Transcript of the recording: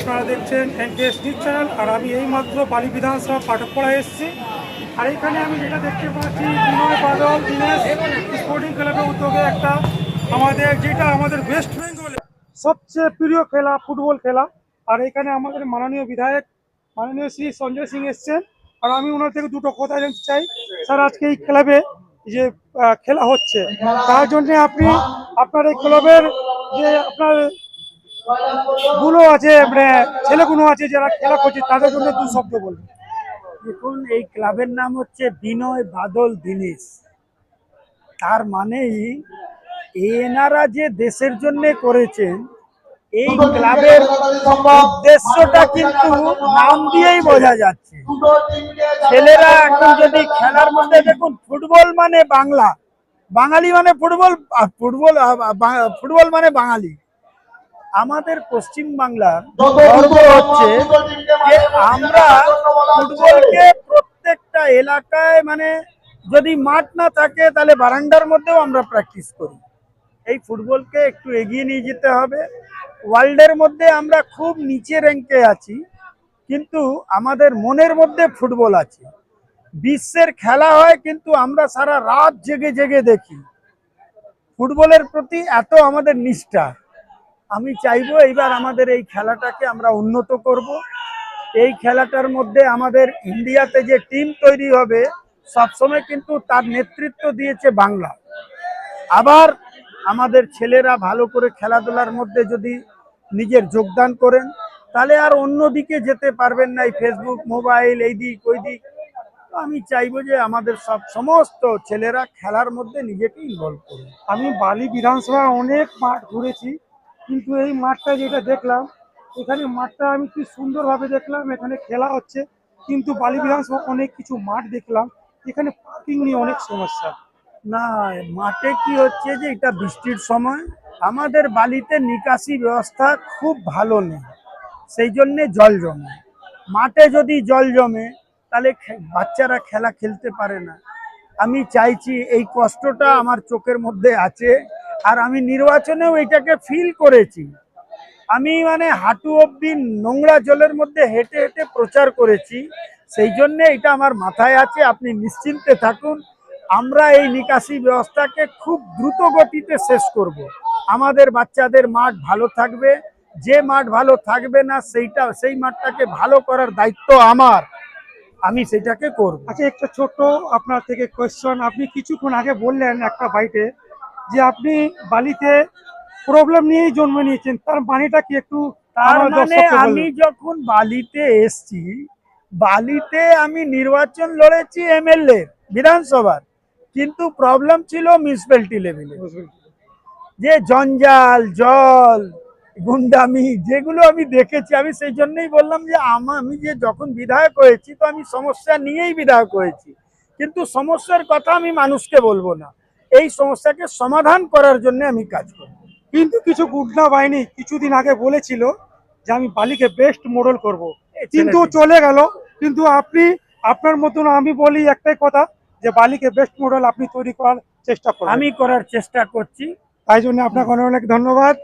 আপনারা দেখছেন এনকেএস news channel. আর আমি এইমাত্র বালি বিধানসভা পাঠকপাড়ায় এসেছি। আর এখানে আমি যেটা দেখতে পাচ্ছি, বিনয় বাদল দীনেশ স্পোর্টিং ক্লাবের উদ্যোগে একটা আমাদের ওয়েস্ট বেঙ্গলের সবচেয়ে প্রিয় খেলা ফুটবল খেলা। আর এখানে আমাদের মাননীয় বিধায়ক মাননীয় শ্রী সঞ্জয় সিং এসছেন। আর আমি ওনার থেকে দুটো কথা জানতে চাই। স্যার, আজকে এই ক্লাবে যে খেলা হচ্ছে, তার জন্য আপনি আপনার এই ক্লাবের যে আপনার গুলো আছে, মানে ছেলেগুলো আছে যারা খেলা করছে, তাদের জন্য দু শব্দ বলবেন। দেখুন, এই ক্লাবের নাম হচ্ছে বিনয় বাদল দীনেশ। তার মানেই এনারা যে দেশের জন্য করেছেন, এই ক্লাবের উদ্দেশ্যটা কিন্তু নাম দিয়েই বোঝা যাচ্ছে। ছেলেরা এখন যদি খেলার মধ্যে দেখুন, ফুটবল মানে বাংলা, বাঙালি মানে ফুটবল, ফুটবল মানে বাঙালি। আমাদের পশ্চিম বাংলার গর্ব হচ্ছে যে আমরা ফুটবলকে প্রত্যেকটা এলাকায়, মানে যদি মাঠ না থাকে তাহলে বারান্দার মধ্যেও আমরা প্র্যাকটিস করি। এই ফুটবলকে একটু এগিয়ে নিয়ে যেতে হবে। ওয়ার্ল্ডের মধ্যে আমরা খুব নিচে র্যাঙ্কে আছি, কিন্তু আমাদের মনের মধ্যে ফুটবল আছে। বিশ্বের খেলা হয়, কিন্তু আমরা সারা রাত জেগে জেগে দেখি। ফুটবলের প্রতি এত আমাদের নিষ্ঠা। আমি চাইবো এইবার আমাদের এই খেলাটাকে আমরা উন্নত করব। এই খেলাটার মধ্যে আমাদের ইন্ডিয়াতে যে টিম তৈরি হবে, সবসময় কিন্তু তার নেতৃত্ব দিয়েছে বাংলা। আবার আমাদের ছেলেরা ভালো করে খেলাধুলার মধ্যে যদি নিজের যোগদান করেন, তাহলে আর অন্য দিকে যেতে পারবেন না, এই ফেসবুক মোবাইল এই দিক ওই দিক। আমি চাইবো যে আমাদের সমস্ত ছেলেরা খেলার মধ্যে নিজেকে ইনভলভ করবে। আমি বালি বিধানসভা অনেক মাঠ ঘুরেছি, কিন্তু এই মাঠটা যেটা দেখলাম, এখানে মাঠটা আমি কি সুন্দরভাবে দেখলাম, এখানে খেলা হচ্ছে। কিন্তু বালি বিধানসভা অনেক কিছু মাঠ দেখলাম, এখানে পার্কিং নিয়ে অনেক সমস্যা। না, মাঠে কি হচ্ছে যে এটা বৃষ্টির সময়, আমাদের বালিতে নিকাশি ব্যবস্থা খুব ভালো নেই, সেই জন্যে জল জমে। মাঠে যদি জল জমে তাহলে বাচ্চারা খেলা খেলতে পারে না। আমি চাইছি, এই কষ্টটা আমার চোখের মধ্যে আছে, আর আমি নির্বাচনেও এটাকে ফিল করেছি। আমি মানে হাঁটু অব্দি নোংরা জলের মধ্যে হেঁটে হেঁটে প্রচার করেছি, সেই জন্যে এটা আমার মাথায় আছে। আপনি নিশ্চিন্তে থাকুন, আমরা এই নিকাশি ব্যবস্থাকে খুব দ্রুত গতিতে শেষ করব। আমাদের বাচ্চাদের মাঠ ভালো থাকবে। যে মাঠ ভালো থাকবে না, সেই মাঠটাকে ভালো করার দায়িত্ব আমার, আমি সেটাকে করব। আচ্ছা, একটা ছোট্ট আপনার থেকে কোয়েশ্চন। আপনি কিছুক্ষণ আগে বললেন একটা বাইটে যে আপনি বালিতে প্রবলেম নিয়েই জন্ম নিয়েছেন, তার মানেটা কি একটু তার আমার মানে দর্শককে আমি বলবেন? যখন বালিতে এসছি, বালিতে আমি নির্বাচন লড়েছি এমএলএ বিধানসভার, কিন্তু প্রবলেম ছিল মিউনিসিপ্যালিটি লেভেলে। যে জঞ্জাল, জল, গুন্ডামি যেগুলো আমি দেখেছি, আমি সেই জন্যই বললাম যে আমি যে যখন বিধায়ক হয়েছি, তো আমি সমস্যা নিয়েই বিধায়ক হয়েছি, কিন্তু সমস্যার কথা আমি মানুষকে বলবো না, এই সমস্যাকে সমাধান করার জন্য আমি কাজ করব। কিন্তু কিছু গুন্ডা বাহিনী কিছুদিন আগে বলেছিল যে আমি বালিকে বেস্ট মডেল করব, কিন্তু চলে গেল। কিন্তু আপনি আপনার মতন, আমি বলি একটাই কথা, যে বালিকে বেস্ট মডেল আপনি তৈরি করার চেষ্টা করবেন। আমি করার চেষ্টা করছি। তাই জন্য আপনাকে অনেক অনেক ধন্যবাদ।